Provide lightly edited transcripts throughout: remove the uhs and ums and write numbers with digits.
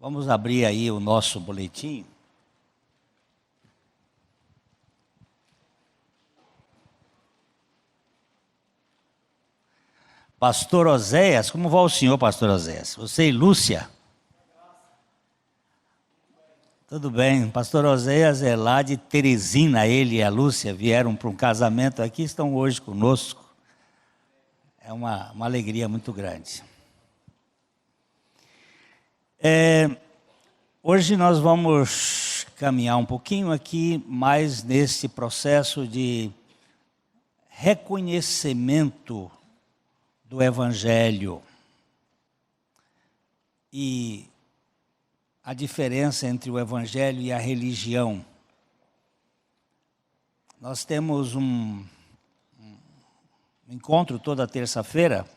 Vamos abrir aí o nosso boletim. Pastor Oséias, como vai o senhor, pastor Oséias? Você e Lúcia? Tudo bem, pastor Oséias é lá de Teresina, ele e a Lúcia vieram para um casamento aqui, estão hoje conosco. É uma alegria muito grande. Hoje nós vamos caminhar um pouquinho aqui mais nesse processo de reconhecimento do Evangelho e a diferença entre o Evangelho e a religião. Nós temos um encontro toda terça-feira.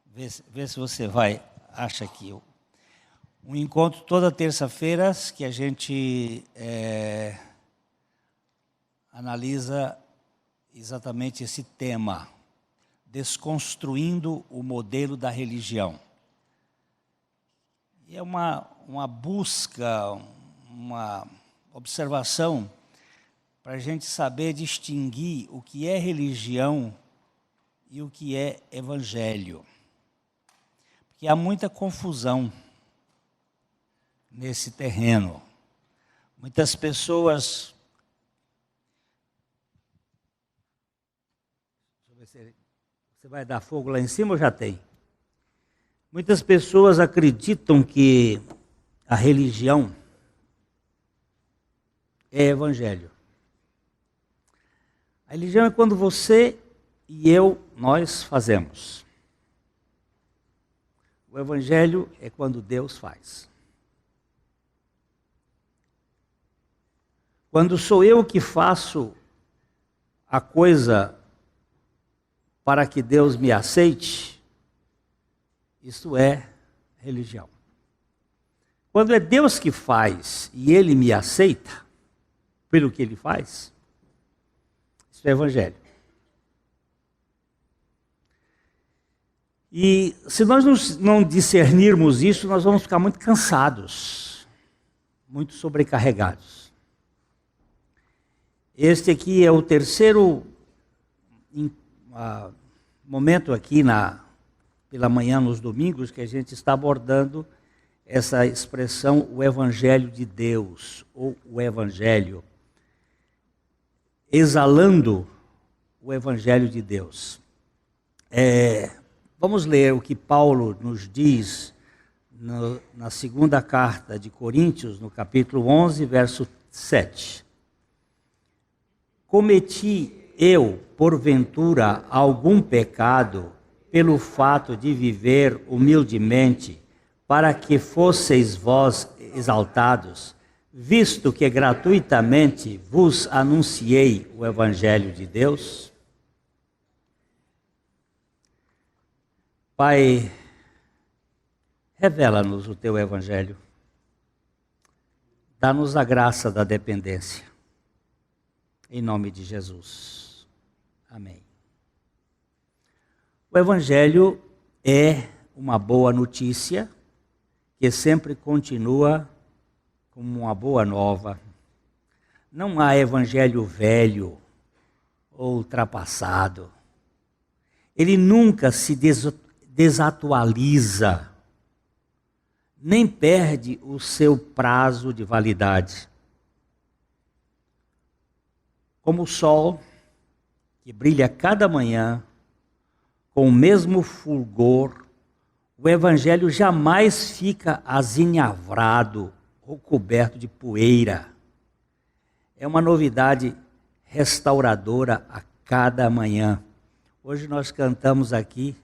Vê se você acha aqui. Um encontro toda terça-feira que a gente analisa exatamente esse tema, desconstruindo o modelo da religião. E é uma busca, uma observação para a gente saber distinguir o que é religião e o que é evangelho. Porque há muita confusão nesse terreno. Muitas pessoas... Deixa eu ver se você vai dar fogo lá em cima ou já tem? Muitas pessoas acreditam que a religião é evangelho. A religião é quando você e nós fazemos. O evangelho é quando Deus faz. Quando sou eu que faço a coisa para que Deus me aceite, isso é religião. Quando é Deus que faz e Ele me aceita pelo que Ele faz, isso é evangelho. E se nós não discernirmos isso, nós vamos ficar muito cansados, muito sobrecarregados. Este aqui é o terceiro momento aqui pela manhã nos domingos que a gente está abordando essa expressão, o Evangelho de Deus, ou o Evangelho, exalando o Evangelho de Deus. Vamos ler o que Paulo nos diz na segunda carta de Coríntios, no capítulo 11, verso 7. Cometi eu, porventura, algum pecado pelo fato de viver humildemente, para que fosseis vós exaltados, visto que gratuitamente vos anunciei o Evangelho de Deus? Pai, revela-nos o teu Evangelho. Dá-nos a graça da dependência. Em nome de Jesus. Amém. O Evangelho é uma boa notícia que sempre continua como uma boa nova. Não há Evangelho velho ou ultrapassado. Ele nunca se desatualiza, nem perde o seu prazo de validade. Como o sol que brilha cada manhã, com o mesmo fulgor, o Evangelho jamais fica azinhavrado ou coberto de poeira. É uma novidade restauradora a cada manhã. Hoje nós cantamos aqui,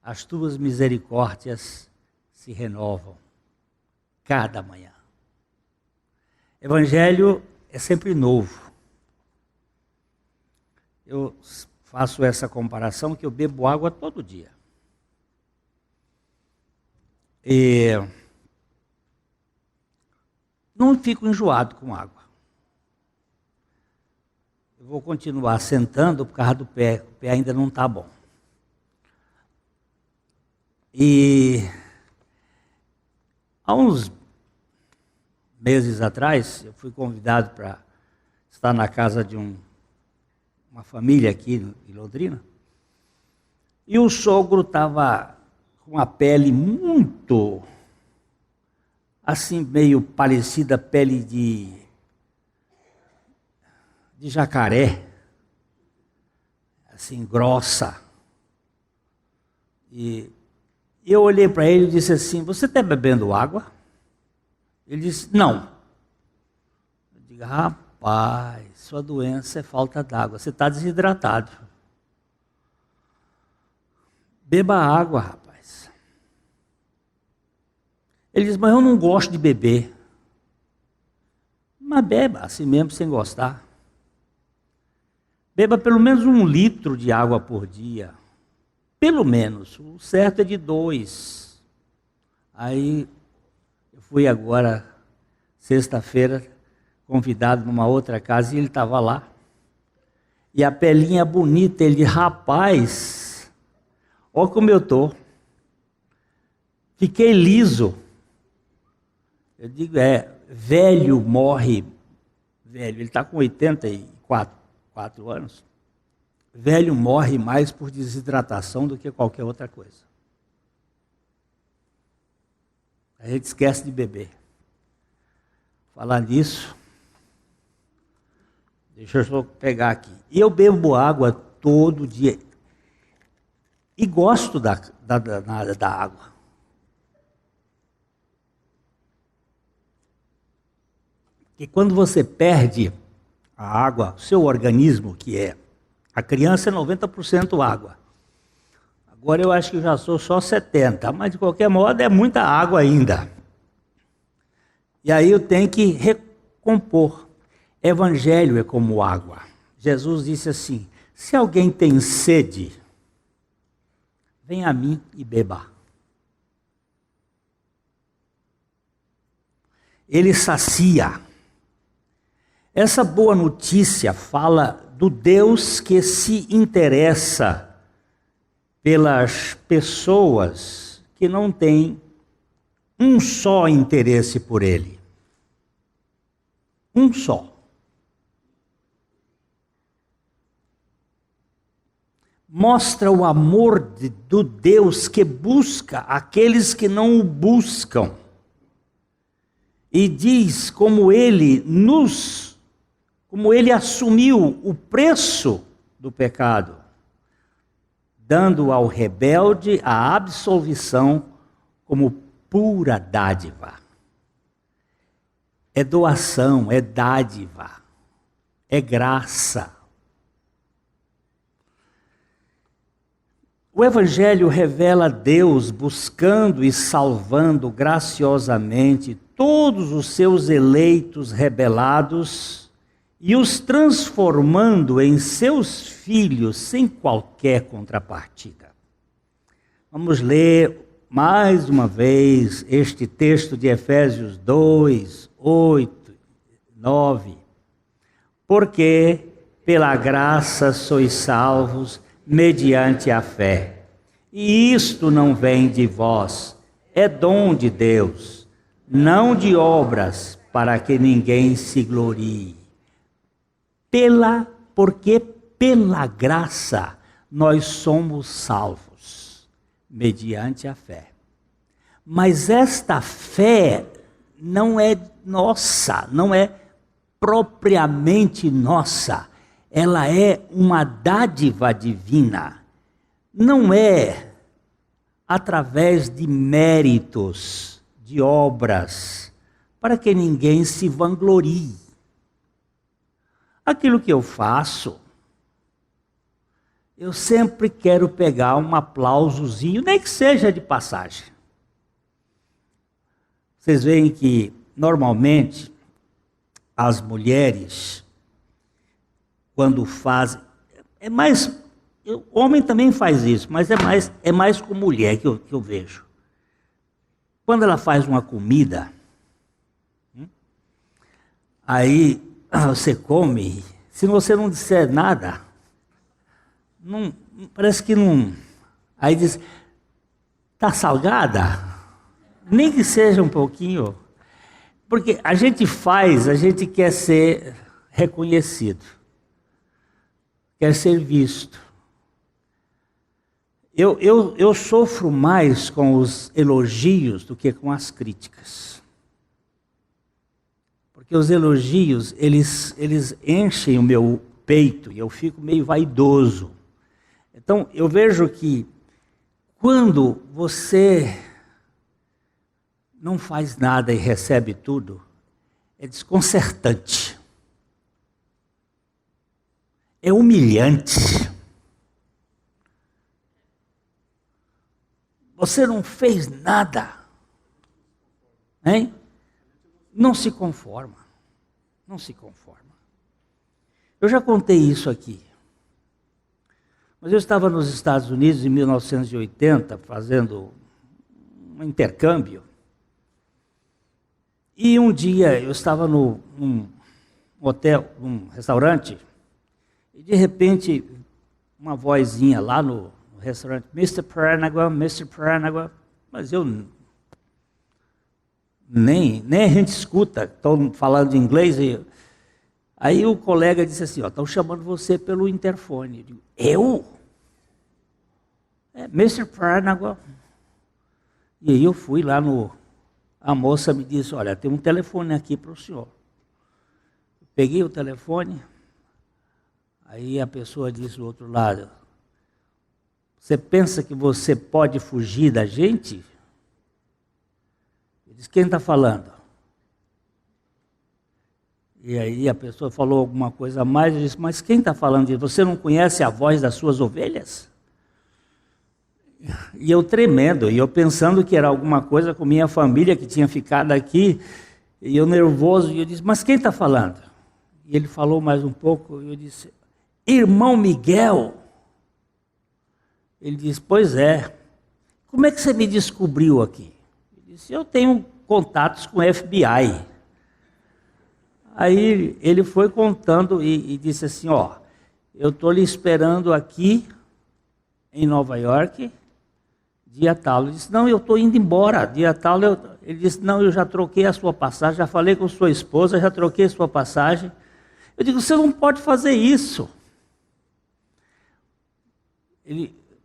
as tuas misericórdias se renovam cada manhã. Evangelho é sempre novo. Eu faço essa comparação que eu bebo água todo dia. E não fico enjoado com água. Eu vou continuar sentando por causa do pé. O pé ainda não está bom. E Há uns meses atrás, eu fui convidado para estar na casa de uma família aqui em Londrina, e o sogro estava com a pele muito, assim, meio parecida à pele de jacaré, assim, grossa. E eu olhei para ele e disse assim: você está bebendo água? Ele disse: não. Eu digo: rapaz, sua doença é falta d'água, você está desidratado. Beba água, rapaz. Ele disse: mas eu não gosto de beber. Mas beba, assim mesmo, sem gostar. Beba pelo menos 1 litro de água por dia. Pelo menos. O certo é de 2. Aí, eu fui agora, sexta-feira, convidado numa outra casa, e ele estava lá. E a pelinha bonita, ele: rapaz, olha como eu estou. Fiquei liso. Eu digo: velho morre, velho, ele está com 84 anos. Velho morre mais por desidratação do que qualquer outra coisa. A gente esquece de beber. Falar nisso, deixa eu só pegar aqui. E eu bebo água todo dia. E gosto da água. Porque quando você perde a água, seu organismo, que é, a criança é 90% água. Agora eu acho que já sou só 70%, mas de qualquer modo é muita água ainda. E aí eu tenho que recompor. Evangelho é como água. Jesus disse assim: se alguém tem sede, venha a mim e beba. Ele sacia. Essa boa notícia fala do Deus que se interessa pelas pessoas que não têm um só interesse por Ele. Um só. Mostra o amor do Deus que busca aqueles que não o buscam. E diz como Ele assumiu o preço do pecado, dando ao rebelde a absolvição como pura dádiva. É doação, é dádiva, é graça. O Evangelho revela Deus buscando e salvando graciosamente todos os seus eleitos rebelados e os transformando em seus filhos sem qualquer contrapartida. Vamos ler mais uma vez este texto de Efésios 2, 8, 9. Porque pela graça sois salvos mediante a fé. E isto não vem de vós, é dom de Deus, não de obras, para que ninguém se glorie. Porque pela graça nós somos salvos, mediante a fé. Mas esta fé não é nossa, não é propriamente nossa. Ela é uma dádiva divina. Não é através de méritos, de obras, para que ninguém se vanglorie. Aquilo que eu faço, eu sempre quero pegar um aplausozinho, nem que seja de passagem. Vocês veem que, normalmente, as mulheres, quando fazem, o homem também faz isso, mas é mais com mulher que eu vejo. Quando ela faz uma comida, aí você come, se você não disser nada, parece que não. Aí diz: tá salgada? Nem que seja um pouquinho. Porque a gente quer ser reconhecido, quer ser visto. Eu sofro mais com os elogios do que com as críticas. Porque os elogios, eles enchem o meu peito e eu fico meio vaidoso. Então, eu vejo que quando você não faz nada e recebe tudo, é desconcertante. É humilhante. Você não fez nada, hein? Não se conforma. Não se conforma. Eu já contei isso aqui. Mas eu estava nos Estados Unidos em 1980, fazendo um intercâmbio. E um dia eu estava num hotel, num restaurante, e de repente uma vozinha lá no restaurante, Mr. Paranagua, Mr. Paranagua, mas eu nem a gente escuta, estão falando inglês. Aí o colega disse assim, estão chamando você pelo interfone. Eu digo, eu? Mr. Paranagua. E aí eu fui lá a moça me disse, olha, tem um telefone aqui para o senhor. Peguei o telefone, aí a pessoa disse do outro lado, você pensa que você pode fugir da gente? Eu disse, quem está falando? E aí a pessoa falou alguma coisa a mais, eu disse, mas quem está falando? Você não conhece a voz das suas ovelhas? E eu tremendo, e eu pensando que era alguma coisa com minha família que tinha ficado aqui, e eu nervoso, e eu disse, mas quem está falando? E ele falou mais um pouco, e eu disse, irmão Miguel. Ele disse, pois é, como é que você me descobriu aqui? Ele disse, eu tenho contatos com o FBI. Aí ele foi contando e disse assim, eu estou lhe esperando aqui em Nova York, dia tal. Ele disse, não, eu estou indo embora, dia tal. Ele disse, não, eu já troquei a sua passagem, já falei com sua esposa, já troquei a sua passagem. Eu digo, você não pode fazer isso.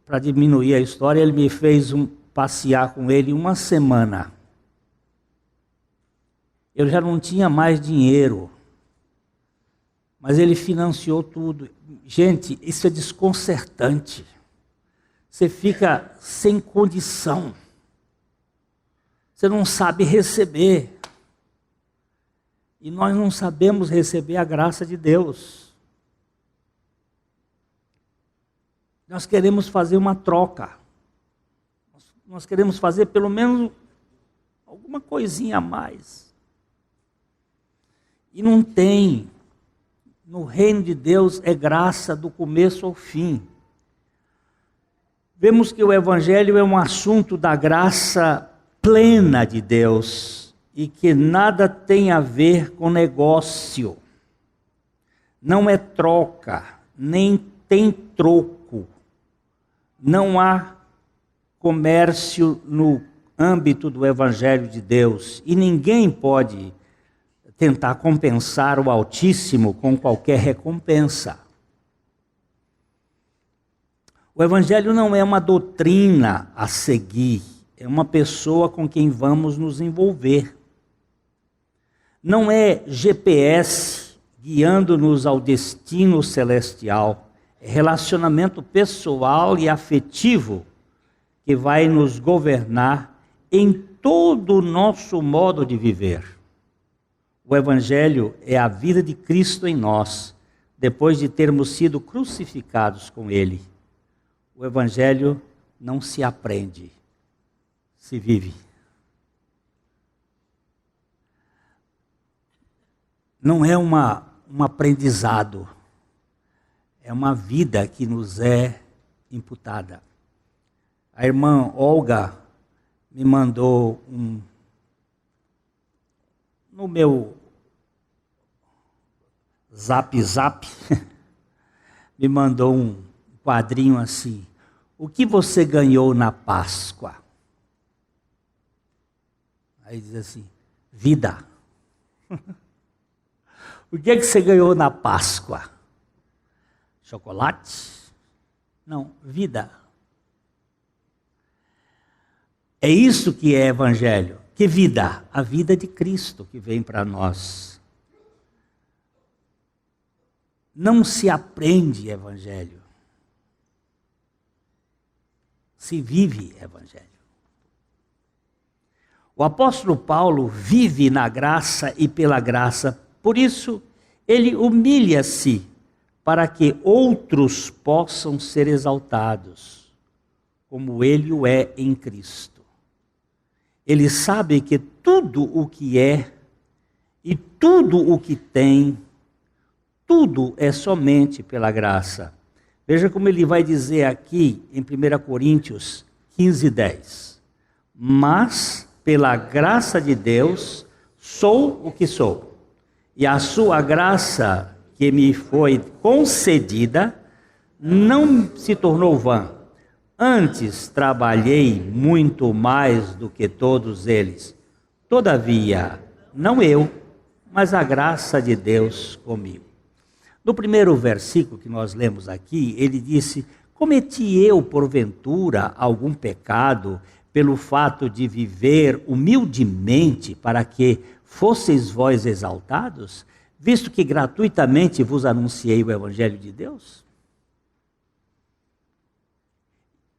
Para diminuir a história, ele me fez passear com ele uma semana. Eu já não tinha mais dinheiro, mas ele financiou tudo. Gente, isso é desconcertante. Você fica sem condição. Você não sabe receber. E nós não sabemos receber a graça de Deus. Nós queremos fazer uma troca. Nós queremos fazer pelo menos alguma coisinha a mais. E não tem. No reino de Deus é graça do começo ao fim. Vemos que o Evangelho é um assunto da graça plena de Deus e que nada tem a ver com negócio. Não é troca, nem tem troco. Não há comércio no âmbito do Evangelho de Deus e ninguém pode tentar compensar o Altíssimo com qualquer recompensa. O Evangelho não é uma doutrina a seguir, é uma pessoa com quem vamos nos envolver. Não é GPS guiando-nos ao destino celestial, é relacionamento pessoal e afetivo que vai nos governar em todo o nosso modo de viver. O Evangelho é a vida de Cristo em nós, depois de termos sido crucificados com Ele. O Evangelho não se aprende, se vive. Não é um aprendizado, é uma vida que nos é imputada. A irmã Olga me mandou no meu zap, me mandou um quadrinho assim, o que você ganhou na Páscoa? Aí diz assim, vida. O que é que você ganhou na Páscoa? Chocolate? Não, vida. É isso que é evangelho. Que vida? A vida de Cristo que vem para nós. Não se aprende evangelho. Se vive evangelho. O apóstolo Paulo vive na graça e pela graça. Por isso, ele humilha-se para que outros possam ser exaltados, como ele o é em Cristo. Ele sabe que tudo o que é e tudo o que tem, tudo é somente pela graça. Veja como ele vai dizer aqui em 1 Coríntios 15:10. Mas, pela graça de Deus, sou o que sou. E a sua graça que me foi concedida não se tornou vã. Antes trabalhei muito mais do que todos eles. Todavia, não eu, mas a graça de Deus comigo. No primeiro versículo que nós lemos aqui, ele disse: cometi eu, porventura, algum pecado pelo fato de viver humildemente para que fosseis vós exaltados, visto que gratuitamente vos anunciei o Evangelho de Deus?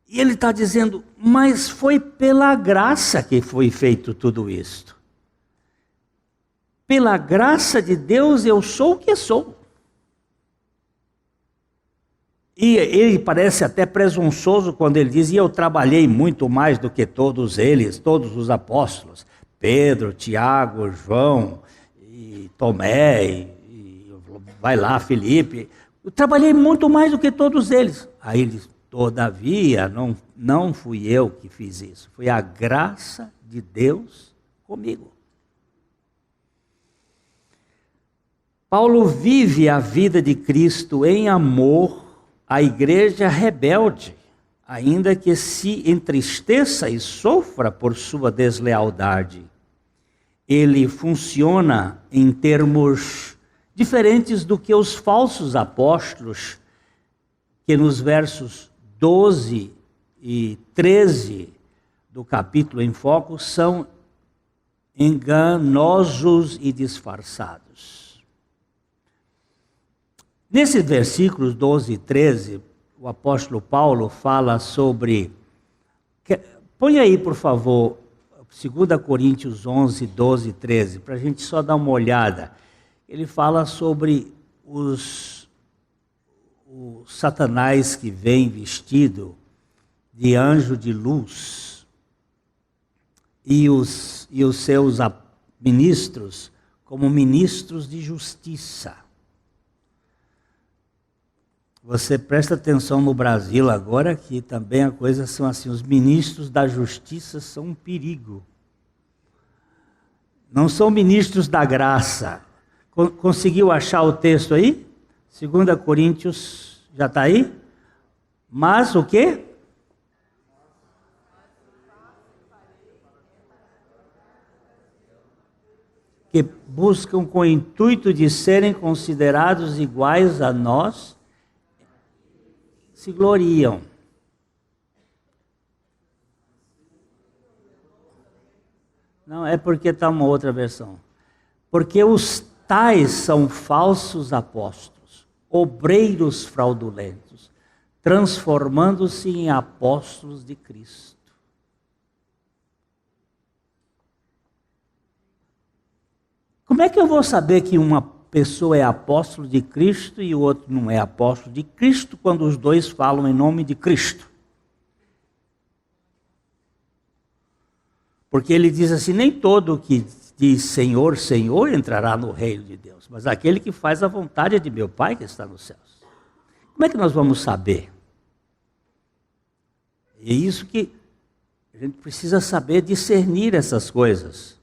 E ele está dizendo, mas foi pela graça que foi feito tudo isto. Pela graça de Deus eu sou o que sou. E ele parece até presunçoso quando ele diz, e eu trabalhei muito mais do que todos eles, todos os apóstolos. Pedro, Tiago, João, e Tomé, e vai lá, Filipe. Eu trabalhei muito mais do que todos eles. Aí ele diz, todavia, não fui eu que fiz isso. Foi a graça de Deus comigo. Paulo vive a vida de Cristo em amor à igreja rebelde, ainda que se entristeça e sofra por sua deslealdade. Ele funciona em termos diferentes do que os falsos apóstolos, que nos versos 12 e 13 do capítulo em foco são enganosos e disfarçados. Nesses versículos 12 e 13, o apóstolo Paulo fala sobre... Põe aí, por favor, 2 Coríntios 11, 12 e 13, para a gente só dar uma olhada. Ele fala sobre o Satanás que vem vestido de anjo de luz e os seus ministros como ministros de justiça. Você presta atenção no Brasil agora que também a coisa são assim, os ministros da justiça são um perigo. Não são ministros da graça. Conseguiu achar o texto aí? 2 Coríntios, já está aí? Mas o quê? Que buscam com o intuito de serem considerados iguais a nós, se gloriam. Não, é porque está uma outra versão. Porque os tais são falsos apóstolos, obreiros fraudulentos, transformando-se em apóstolos de Cristo. Como é que eu vou saber que uma pessoa é apóstolo de Cristo e o outro não é apóstolo de Cristo, quando os dois falam em nome de Cristo? Porque ele diz assim, nem todo que diz Senhor, Senhor entrará no reino de Deus, mas aquele que faz a vontade de meu Pai que está nos céus. Como é que nós vamos saber? É isso que a gente precisa saber discernir essas coisas.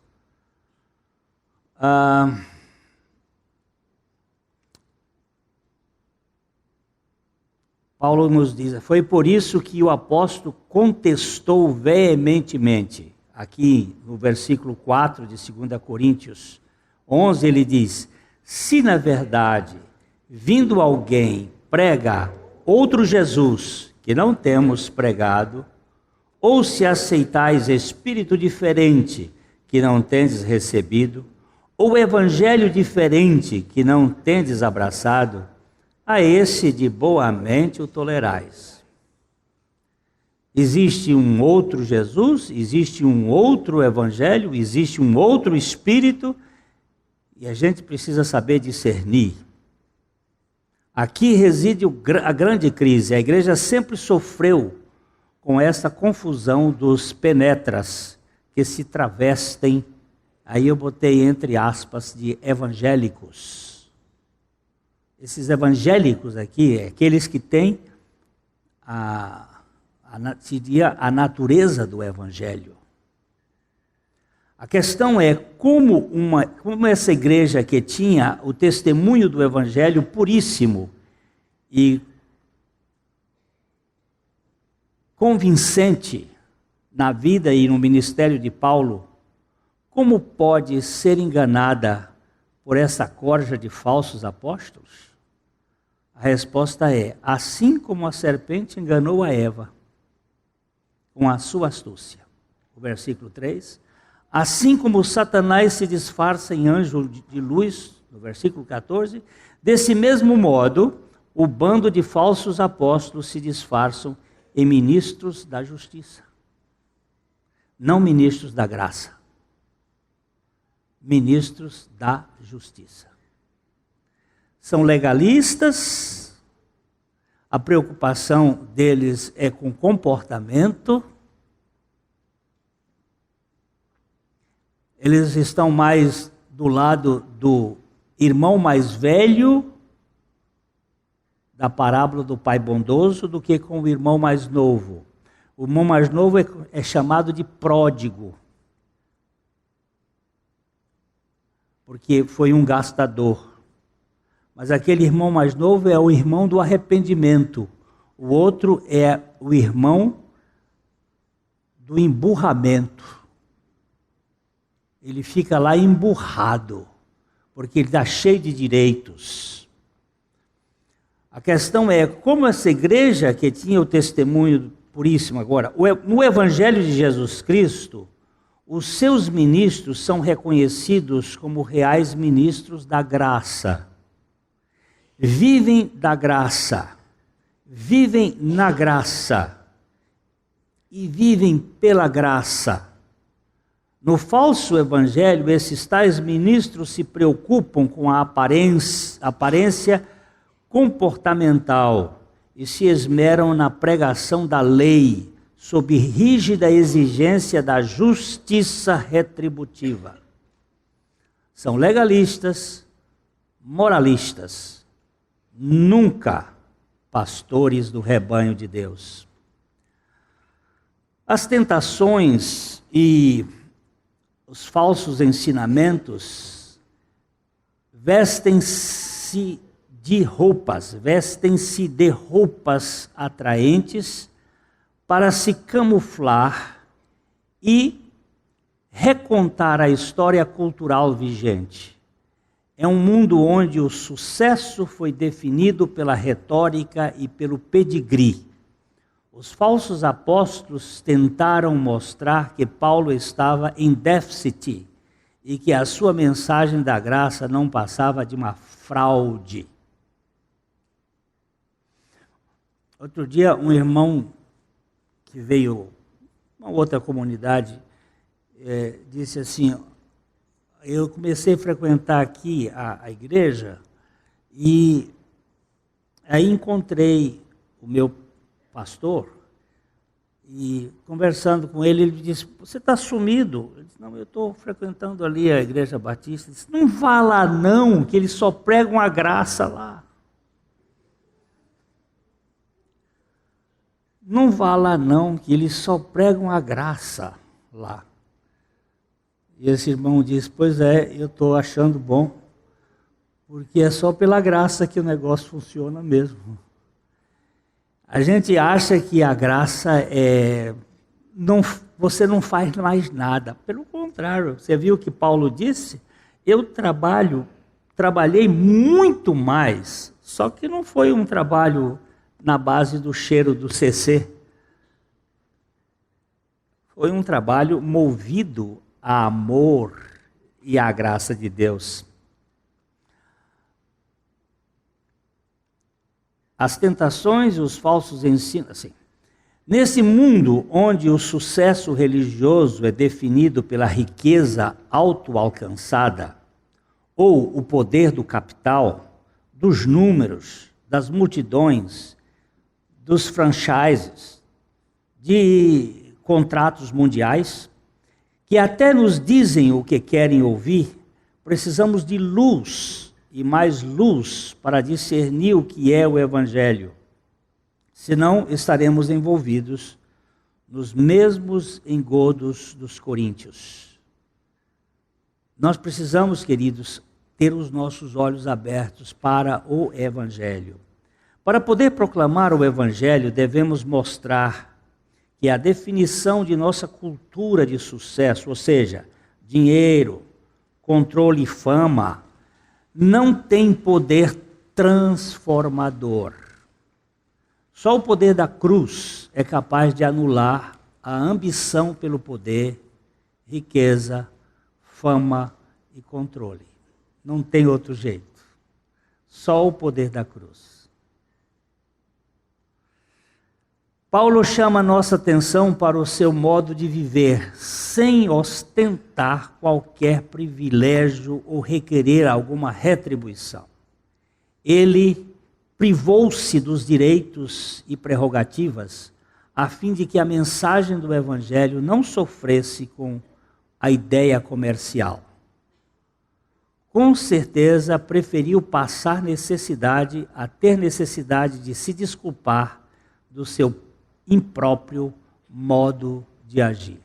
Paulo nos diz, foi por isso que o apóstolo contestou veementemente. aqui no versículo 4 de 2 Coríntios 11, ele diz: se na verdade, vindo alguém prega outro Jesus que não temos pregado, ou se aceitais espírito diferente que não tendes recebido, ou evangelho diferente que não tendes abraçado, a esse de boa mente o tolerais. Existe um outro Jesus, existe um outro evangelho, existe um outro espírito, e a gente precisa saber discernir. Aqui reside a grande crise. A igreja sempre sofreu com essa confusão dos penetras, que se travestem, aí eu botei entre aspas, de evangélicos. Esses evangélicos aqui, aqueles que têm a natureza do evangelho. A questão é como essa igreja que tinha o testemunho do evangelho puríssimo e convincente na vida e no ministério de Paulo, como pode ser enganada por essa corja de falsos apóstolos? A resposta é: assim como a serpente enganou a Eva com a sua astúcia. O versículo 3. Assim como Satanás se disfarça em anjo de luz, no versículo 14, desse mesmo modo, o bando de falsos apóstolos se disfarçam em ministros da justiça. Não ministros da graça. Ministros da justiça. São legalistas, a preocupação deles é com comportamento. Eles estão mais do lado do irmão mais velho, da parábola do pai bondoso, do que com o irmão mais novo. O irmão mais novo é chamado de pródigo, porque foi um gastador. Mas aquele irmão mais novo é o irmão do arrependimento. O outro é o irmão do emburramento. Ele fica lá emburrado, porque ele está cheio de direitos. A questão é como essa igreja que tinha o testemunho puríssimo agora, no Evangelho de Jesus Cristo, os seus ministros são reconhecidos como reais ministros da graça. Vivem da graça, vivem na graça e vivem pela graça. No falso evangelho, esses tais ministros se preocupam com a aparência comportamental e se esmeram na pregação da lei, sob rígida exigência da justiça retributiva. São legalistas, moralistas, nunca pastores do rebanho de Deus. As tentações e os falsos ensinamentos vestem-se de roupas atraentes para se camuflar e recontar a história cultural vigente. É um mundo onde o sucesso foi definido pela retórica e pelo pedigree. Os falsos apóstolos tentaram mostrar que Paulo estava em déficit e que a sua mensagem da graça não passava de uma fraude. Outro dia, um irmão que veio de uma outra comunidade disse assim: eu comecei a frequentar aqui a igreja e aí encontrei o meu pastor e conversando com ele, ele disse: você está sumido? Eu disse: não, eu estou frequentando ali a igreja batista. Ele disse: não vá lá não, que eles só pregam a graça lá. Não vá lá não, que eles só pregam a graça lá. E esse irmão disse: pois é, eu estou achando bom, porque é só pela graça que o negócio funciona mesmo. A gente acha que a graça você não faz mais nada. Pelo contrário, você viu o que Paulo disse? Eu trabalhei muito mais, só que não foi um trabalho na base do cheiro do CC. Foi um trabalho movido a amor e à graça de Deus. As tentações e os falsos ensinos, assim. Nesse mundo onde o sucesso religioso é definido pela riqueza autoalcançada, ou o poder do capital, dos números, das multidões, dos franchises, de contratos mundiais, que até nos dizem o que querem ouvir, precisamos de luz e mais luz para discernir o que é o Evangelho. Senão estaremos envolvidos nos mesmos engodos dos coríntios. Nós precisamos, queridos, ter os nossos olhos abertos para o Evangelho. Para poder proclamar o Evangelho, devemos mostrar que a definição de nossa cultura de sucesso, ou seja, dinheiro, controle e fama, não tem poder transformador. Só o poder da cruz é capaz de anular a ambição pelo poder, riqueza, fama e controle. Não tem outro jeito. Só o poder da cruz. Paulo chama nossa atenção para o seu modo de viver, sem ostentar qualquer privilégio ou requerer alguma retribuição. Ele privou-se dos direitos e prerrogativas, a fim de que a mensagem do Evangelho não sofresse com a ideia comercial. Com certeza, preferiu passar necessidade a ter necessidade de se desculpar do seu impróprio modo de agir.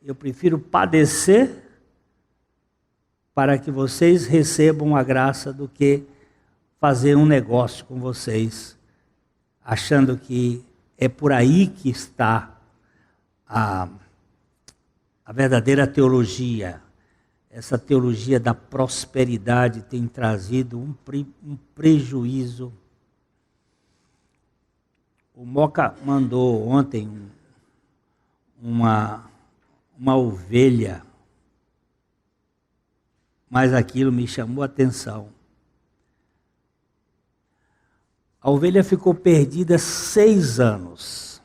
Eu prefiro padecer para que vocês recebam a graça do que fazer um negócio com vocês, achando que é por aí que está a verdadeira teologia. Essa teologia da prosperidade tem trazido um prejuízo. O Moca mandou ontem uma ovelha, mas aquilo me chamou a atenção. A ovelha ficou perdida 6 anos.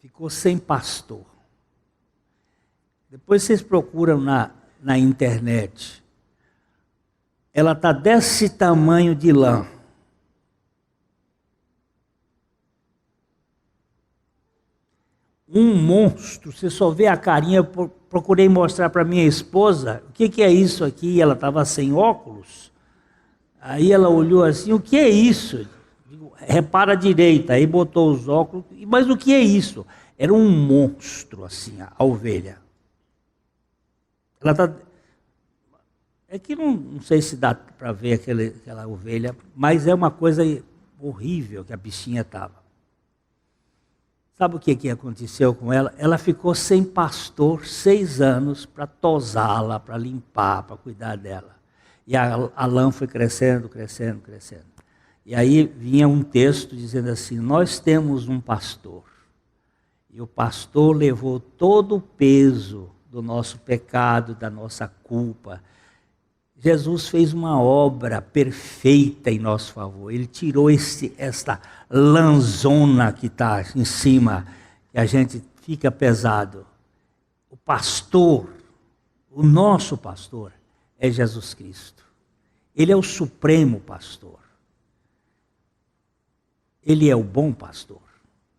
Ficou sem pastor. Depois vocês procuram na internet. Ela está desse tamanho de lã. Um monstro, você só vê a carinha. Eu procurei mostrar para minha esposa o que é isso aqui. Ela estava sem óculos. Aí ela olhou assim, o que é isso? Digo, repara à direita. Aí botou os óculos, mas o que é isso? Era um monstro assim, a ovelha. Ela tá... É que não sei se dá para ver aquela ovelha, mas é uma coisa horrível que a bichinha estava. Sabe o que aconteceu com ela? Ela ficou sem pastor 6 anos para tosá-la, para limpar, para cuidar dela. E a lã foi crescendo, crescendo, crescendo. E aí vinha um texto dizendo assim, nós temos um pastor. E o pastor levou todo o peso do nosso pecado, da nossa culpa. Jesus fez uma obra perfeita em nosso favor. Ele tirou esta lãzona que está em cima, que a gente fica pesado. O pastor, o nosso pastor, é Jesus Cristo. Ele é o supremo pastor. Ele é o bom pastor,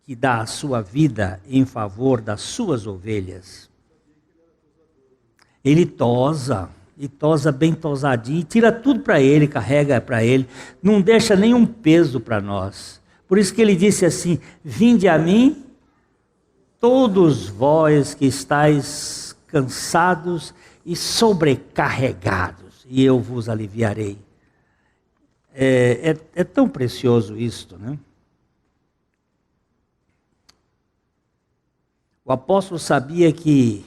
que dá a sua vida em favor das suas ovelhas. Ele tosa, e tosa bem tosadinho, e tira tudo para ele, carrega para ele, não deixa nenhum peso para nós. Por isso que ele disse assim, vinde a mim, todos vós que estáis cansados e sobrecarregados, e eu vos aliviarei. É tão precioso isto, né? O apóstolo sabia que,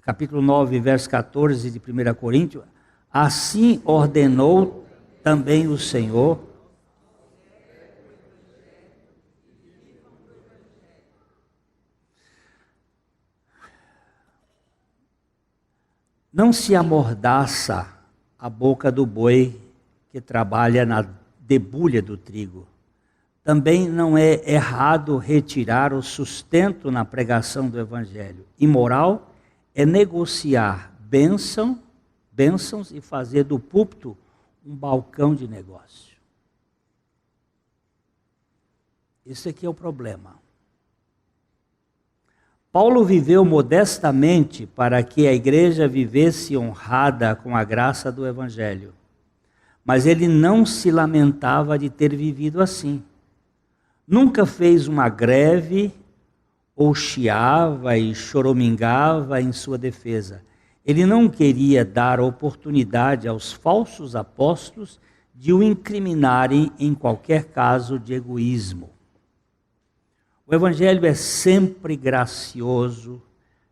capítulo 9, verso 14 de 1 Coríntios, assim ordenou também o Senhor. Não se amordaça a boca do boi que trabalha na debulha do trigo. Também não é errado retirar o sustento na pregação do Evangelho. Imoral é negociar bênçãos e fazer do púlpito um balcão de negócio. Esse aqui é o problema. Paulo viveu modestamente para que a igreja vivesse honrada com a graça do Evangelho. Mas ele não se lamentava de ter vivido assim. Nunca fez uma greve ou chiava e choramingava em sua defesa. Ele não queria dar oportunidade aos falsos apóstolos de o incriminarem em qualquer caso de egoísmo. O Evangelho é sempre gracioso,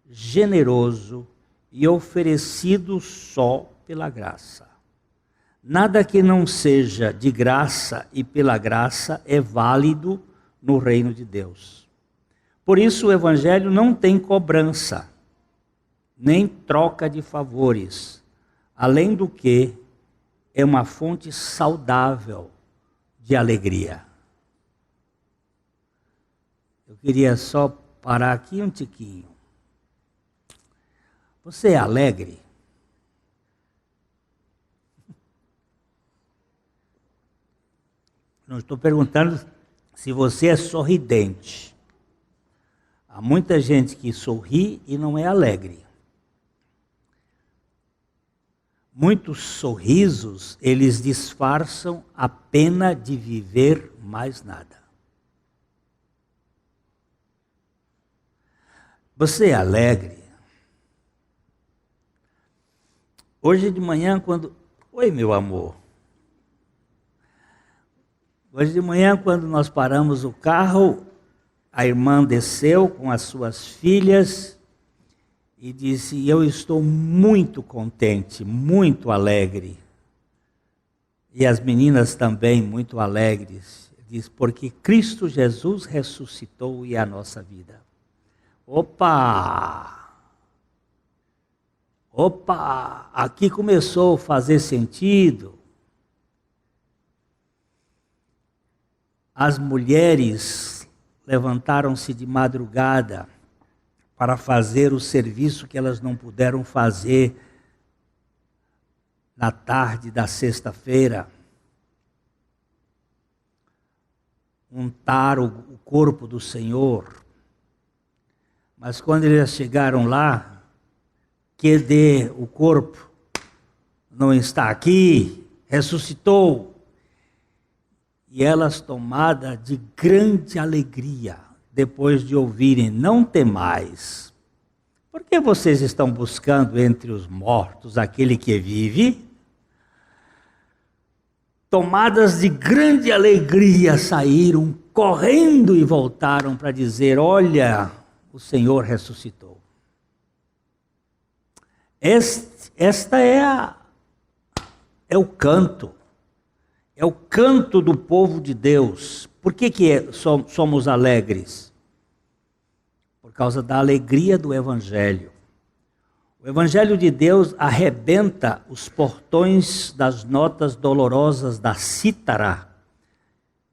generoso e oferecido só pela graça. Nada que não seja de graça e pela graça é válido no reino de Deus. Por isso o Evangelho não tem cobrança, nem troca de favores, além do que é uma fonte saudável de alegria. Eu queria só parar aqui um tiquinho. Você é alegre? Não estou perguntando se você é sorridente. Há muita gente que sorri e não é alegre. Muitos sorrisos, eles disfarçam a pena de viver mais nada. Você é alegre? Hoje de manhã, Oi, meu amor. Hoje de manhã, quando nós paramos o carro, a irmã desceu com as suas filhas e disse: eu estou muito contente, muito alegre. E as meninas também muito alegres. Diz: porque Cristo Jesus ressuscitou e é a nossa vida. Opa! Aqui começou a fazer sentido. As mulheres levantaram-se de madrugada para fazer o serviço que elas não puderam fazer na tarde da sexta-feira. Untar o corpo do Senhor. Mas quando eles chegaram lá, cadê o corpo? Não está aqui, ressuscitou. E elas, tomadas de grande alegria, depois de ouvirem: não temais. Por que vocês estão buscando entre os mortos aquele que vive? Tomadas de grande alegria, saíram correndo e voltaram para dizer: olha, o Senhor ressuscitou. Esta é o canto. É o canto do povo de Deus. Por que somos alegres? Por causa da alegria do Evangelho. O Evangelho de Deus arrebenta os portões das notas dolorosas da cítara,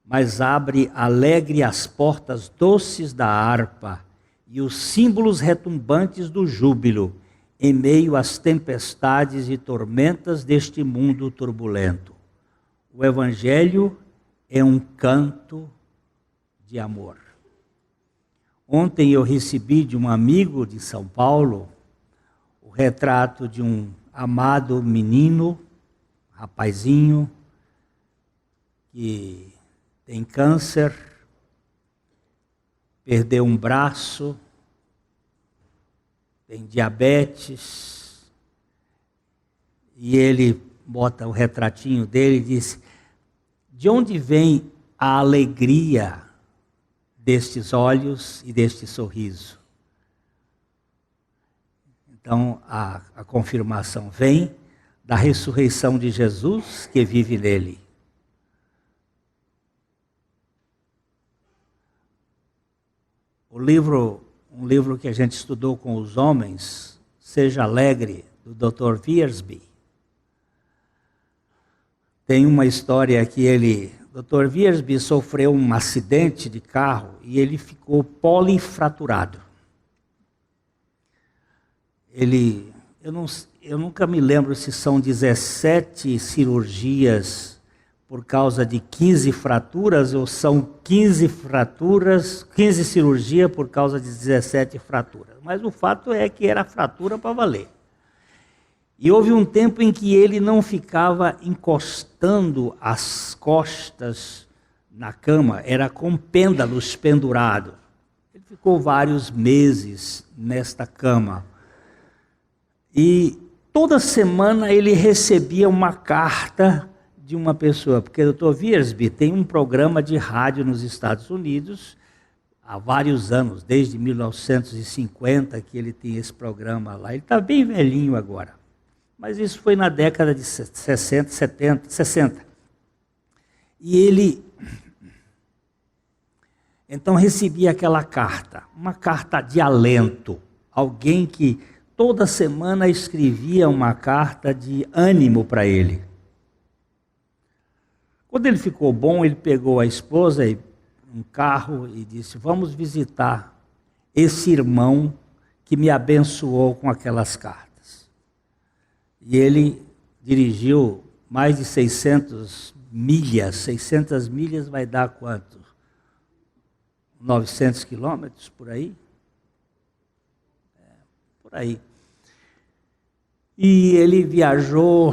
mas abre alegre as portas doces da harpa e os símbolos retumbantes do júbilo em meio às tempestades e tormentas deste mundo turbulento. O Evangelho é um canto de amor. Ontem eu recebi de um amigo de São Paulo o retrato de um amado menino, rapazinho, que tem câncer, perdeu um braço, tem diabetes, e ele bota o retratinho dele e diz: de onde vem a alegria destes olhos e deste sorriso. Então, a confirmação vem da ressurreição de Jesus que vive nele. Um livro que a gente estudou com os homens, Seja Alegre, do Dr. Wiersbe. Tem uma história que Dr. Wiersbe sofreu um acidente de carro e ele ficou polifraturado. Eu nunca me lembro se são 17 cirurgias por causa de 15 fraturas ou são 15 cirurgias por causa de 17 fraturas. Mas o fato é que era fratura para valer. E houve um tempo em que ele não ficava encostando as costas na cama, era com pêndulos pendurados. Ele ficou vários meses nesta cama. E toda semana ele recebia uma carta de uma pessoa, porque o Dr. Wiersbe tem um programa de rádio nos Estados Unidos há vários anos, desde 1950 que ele tem esse programa lá. Ele está bem velhinho agora, mas isso foi na década de 60, 70, 60. E ele, então, recebia aquela carta, uma carta de alento, alguém que toda semana escrevia uma carta de ânimo para ele. Quando ele ficou bom, ele pegou a esposa e um carro e disse: vamos visitar esse irmão que me abençoou com aquelas cartas. E ele dirigiu mais de 600 milhas. 600 milhas vai dar quanto? 900 quilômetros, por aí? Por aí. E ele viajou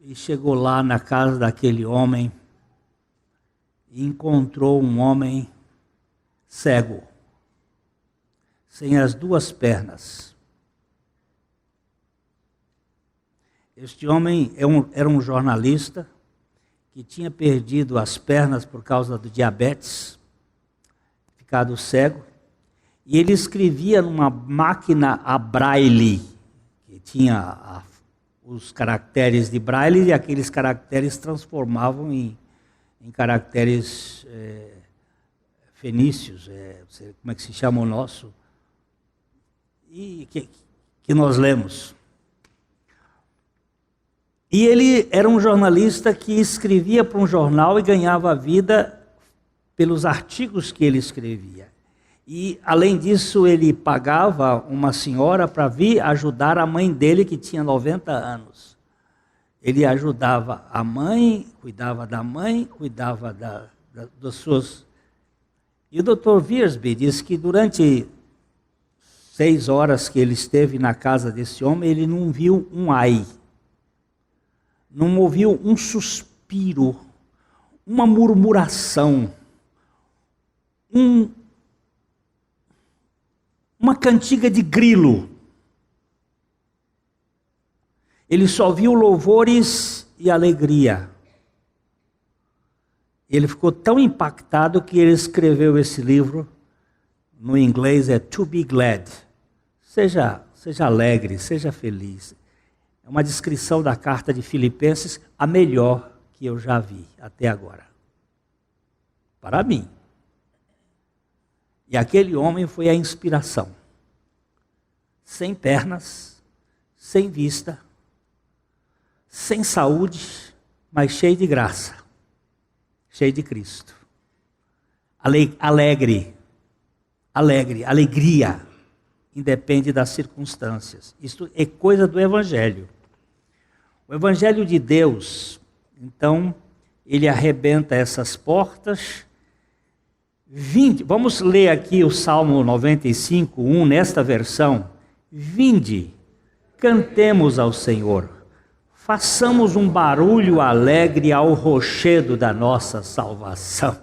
e chegou lá na casa daquele homem e encontrou um homem cego, sem as duas pernas. Este homem era um jornalista que tinha perdido as pernas por causa do diabetes, ficado cego, e ele escrevia numa máquina a braille, que tinha os caracteres de braille, e aqueles caracteres transformavam em caracteres fenícios, como é que se chama o nosso, e que nós lemos. E ele era um jornalista que escrevia para um jornal e ganhava vida pelos artigos que ele escrevia. E, além disso, ele pagava uma senhora para vir ajudar a mãe dele, que tinha 90 anos. Ele ajudava a mãe, cuidava da mãe, cuidava das suas... E o Dr. Wiersbe disse que durante 6 horas que ele esteve na casa desse homem, ele não viu um ai, não ouviu um suspiro, uma murmuração, uma cantiga de grilo. Ele só viu louvores e alegria. Ele ficou tão impactado que ele escreveu esse livro, no inglês é To Be Glad. Seja alegre, seja feliz. É uma descrição da carta de Filipenses, a melhor que eu já vi até agora. Para mim. E aquele homem foi a inspiração. Sem pernas, sem vista, sem saúde, mas cheio de graça, cheio de Cristo. Alegre, alegria, independe das circunstâncias. Isso é coisa do Evangelho. O Evangelho de Deus, então, ele arrebenta essas portas. Vamos ler aqui o Salmo 95, 1, nesta versão. Vinde, cantemos ao Senhor, façamos um barulho alegre ao rochedo da nossa salvação.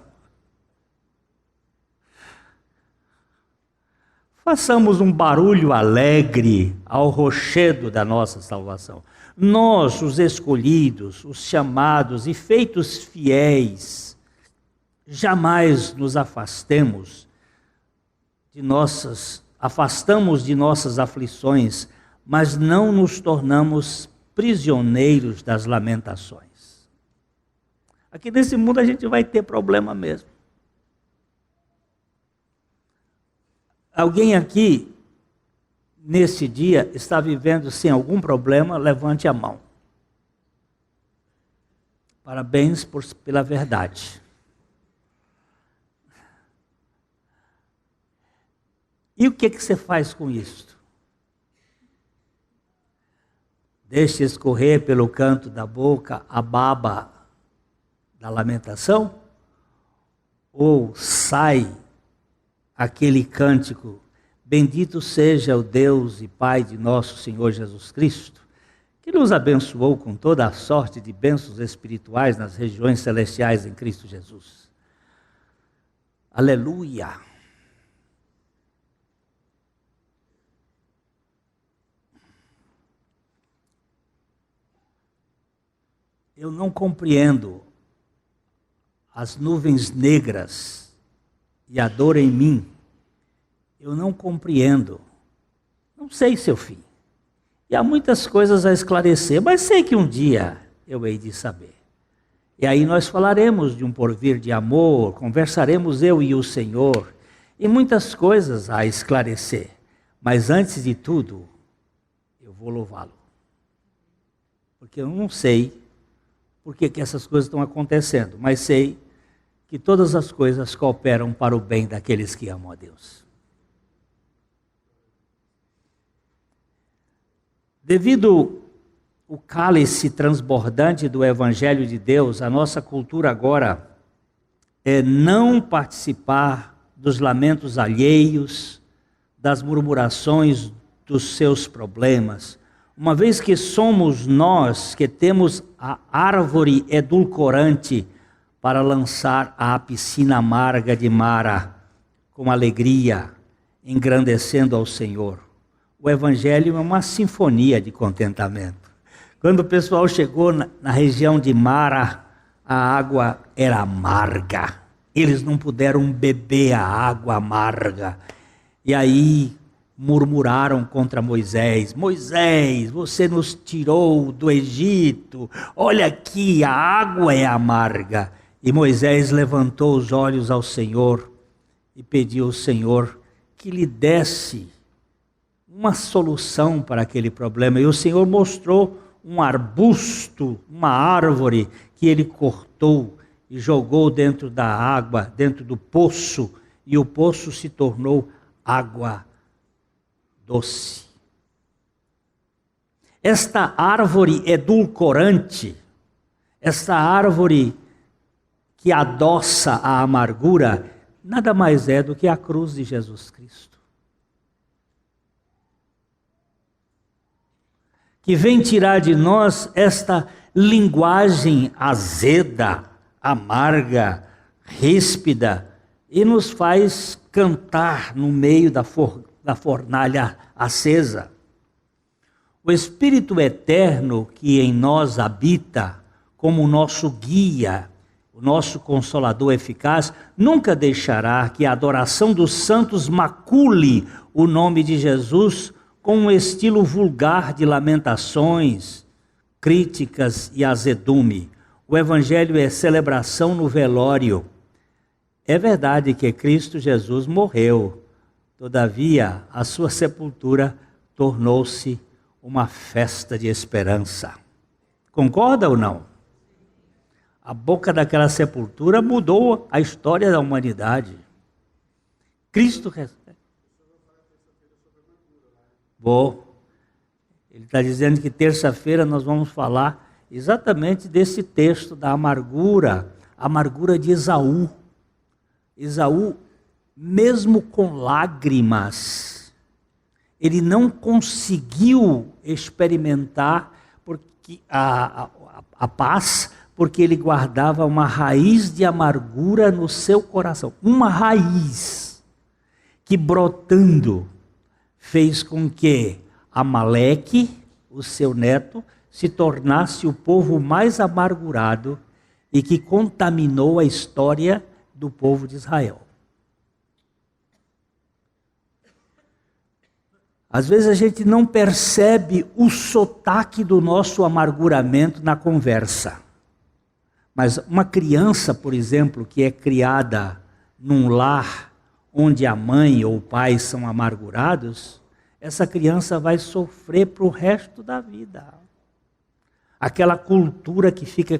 Façamos um barulho alegre ao rochedo da nossa salvação. Nós, os escolhidos, os chamados e feitos fiéis, jamais nos afastamos de nossas aflições, mas não nos tornamos prisioneiros das lamentações. Aqui nesse mundo a gente vai ter problema mesmo. Alguém aqui, nesse dia, está vivendo sem algum problema? Levante a mão. Parabéns pela verdade. E o que você faz com isso? Deixa escorrer pelo canto da boca a baba da lamentação? Ou sai aquele cântico: bendito seja o Deus e Pai de nosso Senhor Jesus Cristo, que nos abençoou com toda a sorte de bênçãos espirituais nas regiões celestiais em Cristo Jesus. Aleluia! Eu não compreendo as nuvens negras e a dor em mim. Eu não compreendo. Não sei seu fim. E há muitas coisas a esclarecer, mas sei que um dia eu hei de saber. E aí nós falaremos de um porvir de amor, conversaremos eu e o Senhor, e muitas coisas a esclarecer. Mas antes de tudo, eu vou louvá-lo. Porque eu não sei por que essas coisas estão acontecendo, mas sei que todas as coisas cooperam para o bem daqueles que amam a Deus. Devido ao cálice transbordante do Evangelho de Deus, a nossa cultura agora é não participar dos lamentos alheios, das murmurações dos seus problemas, uma vez que somos nós que temos a árvore edulcorante para lançar à piscina amarga de Mara com alegria, engrandecendo ao Senhor. O Evangelho é uma sinfonia de contentamento. Quando o pessoal chegou na região de Mara, a água era amarga. Eles não puderam beber a água amarga. E aí murmuraram contra Moisés: Moisés, você nos tirou do Egito, olha aqui, a água é amarga. E Moisés levantou os olhos ao Senhor e pediu ao Senhor que lhe desse uma solução para aquele problema. E o Senhor mostrou um arbusto, uma árvore que ele cortou e jogou dentro da água, dentro do poço, e o poço se tornou água doce. Esta árvore edulcorante, esta árvore que adoça a amargura, nada mais é do que a cruz de Jesus Cristo, que vem tirar de nós esta linguagem azeda, amarga, ríspida, e nos faz cantar no meio da fornalha acesa. O Espírito Eterno que em nós habita, como o nosso guia, o nosso consolador eficaz, nunca deixará que a adoração dos santos macule o nome de Jesus com um estilo vulgar de lamentações, críticas e azedume. O Evangelho é celebração no velório. É verdade que Cristo Jesus morreu, todavia a sua sepultura tornou-se uma festa de esperança. Concorda ou não? A boca daquela sepultura mudou a história da humanidade. Cristo... Ele está dizendo que terça-feira nós vamos falar exatamente desse texto da amargura, a amargura de Esaú. Esaú, mesmo com lágrimas, ele não conseguiu experimentar porque a paz, porque ele guardava uma raiz de amargura no seu coração. Uma raiz que, brotando, fez com que Amaleque, o seu neto, se tornasse o povo mais amargurado e que contaminou a história do povo de Israel. Às vezes a gente não percebe o sotaque do nosso amarguramento na conversa. Mas uma criança, por exemplo, que é criada num lar onde a mãe ou o pai são amargurados, essa criança vai sofrer para o resto da vida. Aquela cultura que fica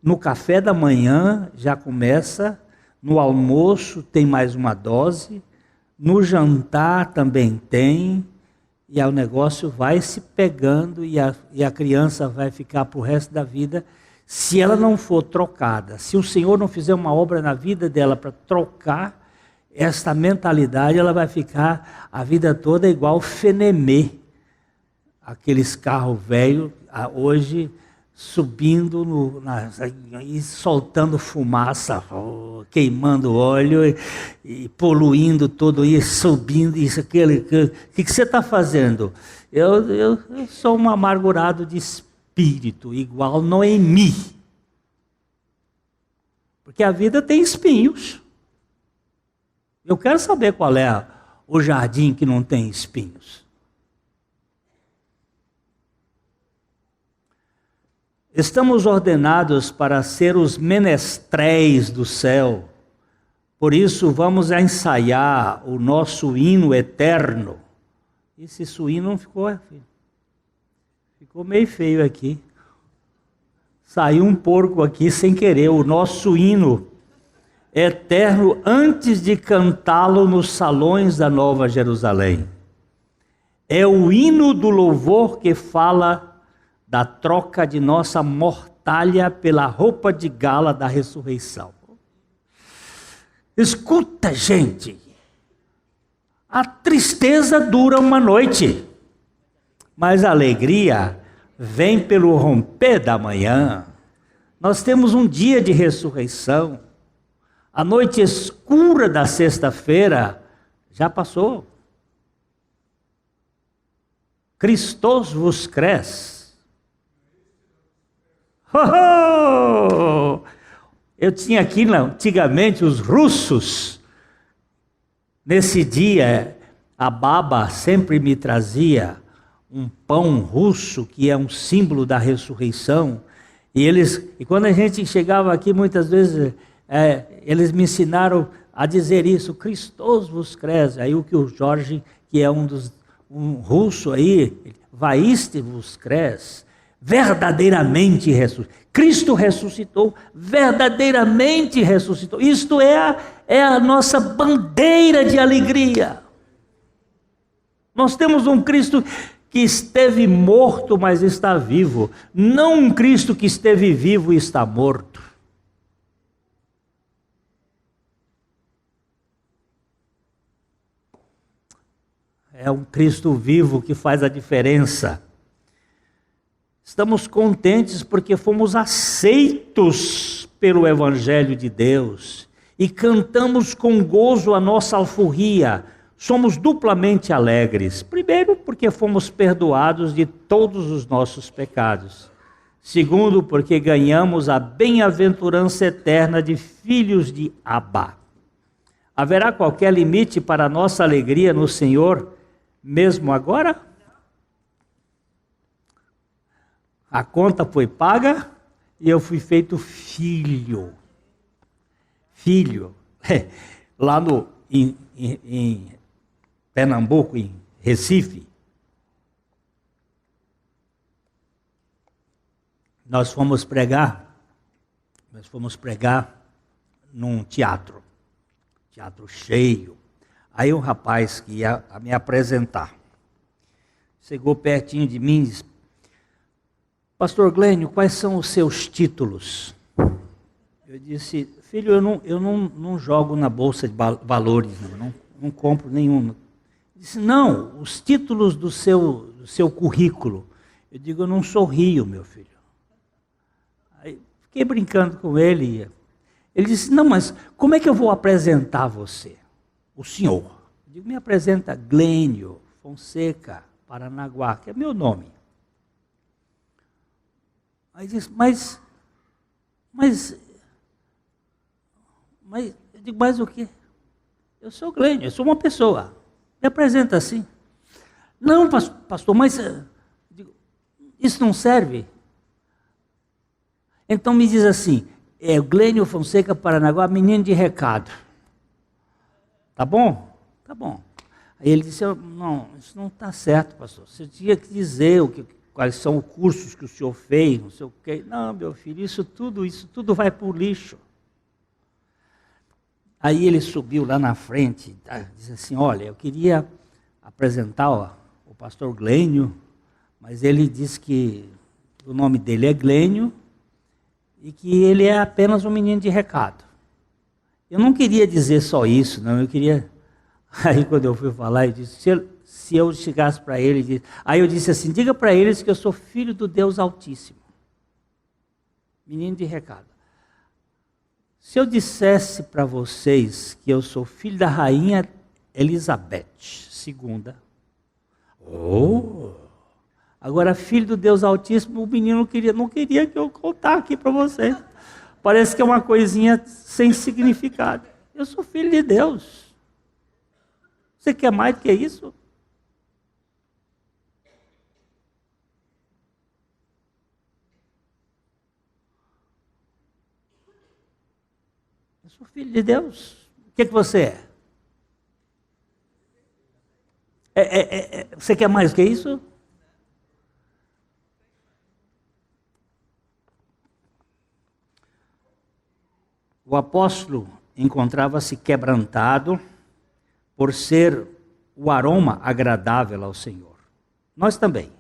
no café da manhã, já começa, no almoço tem mais uma dose, no jantar também tem, e o negócio vai se pegando e a criança vai ficar para o resto da vida, se ela não for trocada. Se o Senhor não fizer uma obra na vida dela para trocar esta mentalidade, ela vai ficar a vida toda igual Fenemê. Aqueles carros velhos, hoje, subindo e soltando fumaça, queimando óleo e poluindo tudo isso, subindo isso, aquele. O que você está fazendo? Eu sou um amargurado de espírito, igual Noemi. Porque a vida tem espinhos. Eu quero saber qual é o jardim que não tem espinhos. Estamos ordenados para ser os menestréis do céu. Por isso vamos ensaiar o nosso hino eterno. Esse hino não ficou, filho? Ficou meio feio aqui. Saiu um porco aqui sem querer. O nosso hino eterno antes de cantá-lo nos salões da Nova Jerusalém. É o hino do louvor que fala da troca de nossa mortalha pela roupa de gala da ressurreição. Escuta, gente, a tristeza dura uma noite, mas a alegria vem pelo romper da manhã. Nós temos um dia de ressurreição. A noite escura da sexta-feira já passou. Christos vos cresce. Oh! Eu tinha aqui antigamente os russos. Nesse dia, a baba sempre me trazia um pão russo, que é um símbolo da ressurreição. E quando a gente chegava aqui, muitas vezes, eles me ensinaram a dizer isso, Christos vos cresce. Aí o que o Jorge, que é um russo aí, vaiste vos cresce, verdadeiramente ressuscitou. Cristo ressuscitou, verdadeiramente ressuscitou. Isto é a nossa bandeira de alegria. Nós temos um Cristo que esteve morto, mas está vivo. Não um Cristo que esteve vivo e está morto. É um Cristo vivo que faz a diferença. Estamos contentes porque fomos aceitos pelo Evangelho de Deus e cantamos com gozo a nossa alforria. Somos duplamente alegres. Primeiro, porque fomos perdoados de todos os nossos pecados. Segundo, porque ganhamos a bem-aventurança eterna de filhos de Abba. Haverá qualquer limite para a nossa alegria no Senhor, mesmo agora? A conta foi paga e eu fui feito filho. Filho. Lá em Pernambuco, em Recife, nós fomos pregar num teatro cheio. Aí um rapaz que ia me apresentar, chegou pertinho de mim e disse, Pastor Glênio, quais são os seus títulos? Eu disse, filho, eu não jogo na bolsa de valores, não compro nenhum. Ele disse, não, os títulos do seu currículo. Eu digo, eu não sorrio, meu filho. Aí fiquei brincando com ele. Ele disse, não, mas como é que eu vou apresentar você? O senhor. Eu digo, me apresenta Glênio Fonseca Paranaguá, que é meu nome. Aí disse, mas Eu digo, mas o quê? Eu sou Glênio, eu sou uma pessoa. Me apresenta assim. Não, pastor, mas isso não serve. Então me diz assim, é o Glênio Fonseca Paranaguá, menino de recado. Tá bom? Tá bom. Aí ele disse, não, isso não está certo, pastor. Você tinha que dizer quais são os cursos que o senhor fez, não sei o quê. Não, meu filho, isso tudo vai para o lixo. Aí ele subiu lá na frente, disse assim, olha, eu queria apresentar o pastor Glênio, mas ele disse que o nome dele é Glênio e que ele é apenas um menino de recado. Eu não queria dizer só isso, não, eu queria... Aí quando eu fui falar, eu disse, se eu chegasse para ele, aí eu disse assim, diga para eles que eu sou filho do Deus Altíssimo. Menino de recado. Se eu dissesse para vocês que eu sou filho da rainha Elizabeth II, agora filho do Deus Altíssimo, o menino não queria que eu contasse aqui para vocês. Parece que é uma coisinha sem significado. Eu sou filho de Deus. Você quer mais do que isso? Eu sou filho de Deus. O que você é? Você quer mais do que isso? O apóstolo encontrava-se quebrantado por ser o aroma agradável ao Senhor. Nós também,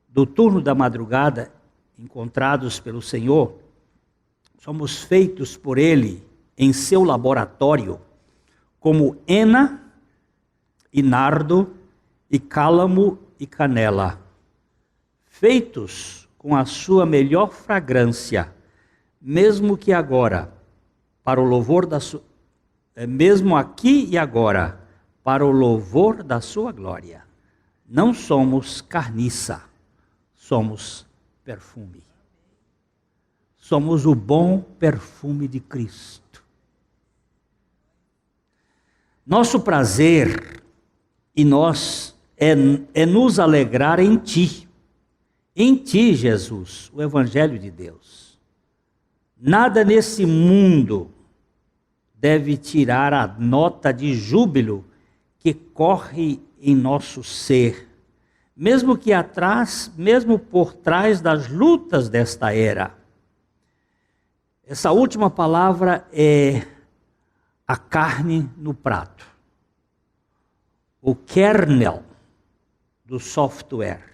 do turno da madrugada, encontrados pelo Senhor, somos feitos por Ele em seu laboratório, como hena e nardo e cálamo e canela, feitos com a sua melhor fragrância, mesmo que agora, para o louvor da sua, mesmo aqui e agora, para o louvor da sua glória. Não somos carniça, somos perfume. Somos o bom perfume de Cristo. Nosso prazer e nós é nos alegrar em Ti, Jesus, o Evangelho de Deus. Nada nesse mundo deve tirar a nota de júbilo que corre em nosso ser, mesmo por trás das lutas desta era. Essa última palavra é a carne no prato, o kernel do software,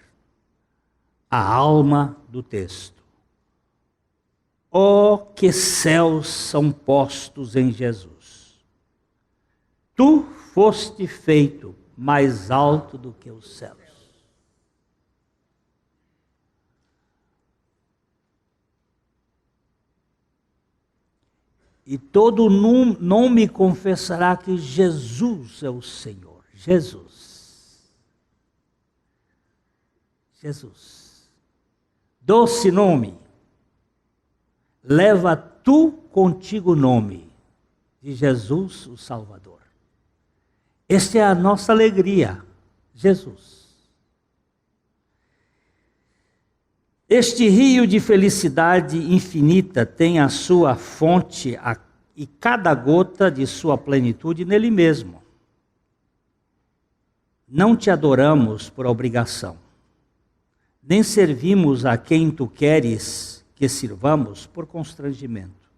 a alma do texto. Oh, que céus são postos em Jesus! Tu foste feito mais alto do que os céus. E todo nome confessará que Jesus é o Senhor. Jesus. Doce nome. Leva tu contigo o nome de Jesus, o Salvador. Esta é a nossa alegria, Jesus. Este rio de felicidade infinita tem a sua fonte e cada gota de sua plenitude nele mesmo. Não te adoramos por obrigação, nem servimos a quem tu queres que sirvamos por constrangimento,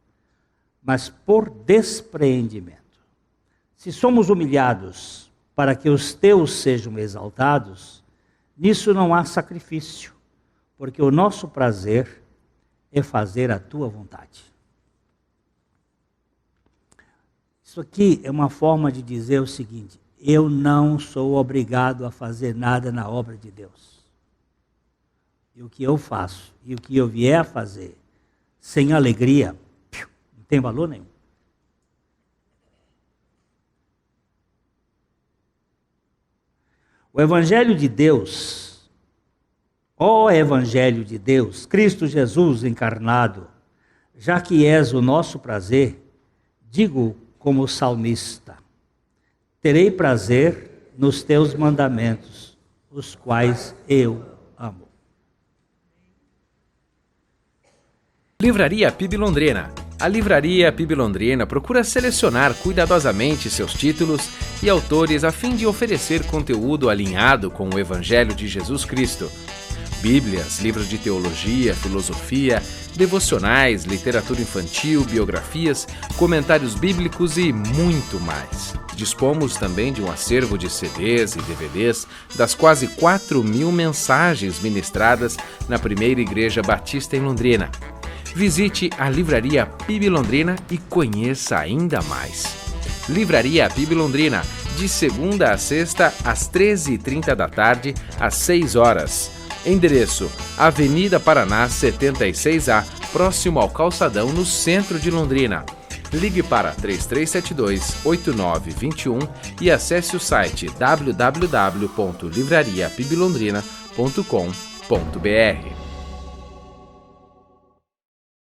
mas por despreendimento. Se somos humilhados para que os teus sejam exaltados, nisso não há sacrifício, porque o nosso prazer é fazer a tua vontade. Isso aqui é uma forma de dizer o seguinte: eu não sou obrigado a fazer nada na obra de Deus. E o que eu faço e o que eu vier a fazer sem alegria, não tem valor nenhum. O Evangelho de Deus, ó Evangelho de Deus, Cristo Jesus encarnado, já que és o nosso prazer, digo como o salmista: terei prazer nos teus mandamentos, os quais eu amo. Livraria PIB Londrina. A Livraria PIB Londrina procura selecionar cuidadosamente seus títulos e autores a fim de oferecer conteúdo alinhado com o Evangelho de Jesus Cristo. Bíblias, livros de teologia, filosofia, devocionais, literatura infantil, biografias, comentários bíblicos e muito mais. Dispomos também de um acervo de CDs e DVDs das quase 4.000 mensagens ministradas na Primeira Igreja Batista em Londrina. Visite a Livraria PIB Londrina e conheça ainda mais. Livraria PIB Londrina, de segunda a sexta, às 13h30 da tarde, às 6 horas. Endereço: Avenida Paraná 76A, próximo ao Calçadão, no centro de Londrina. Ligue para 3372-8921 e acesse o site www.livrariapiblondrina.com.br.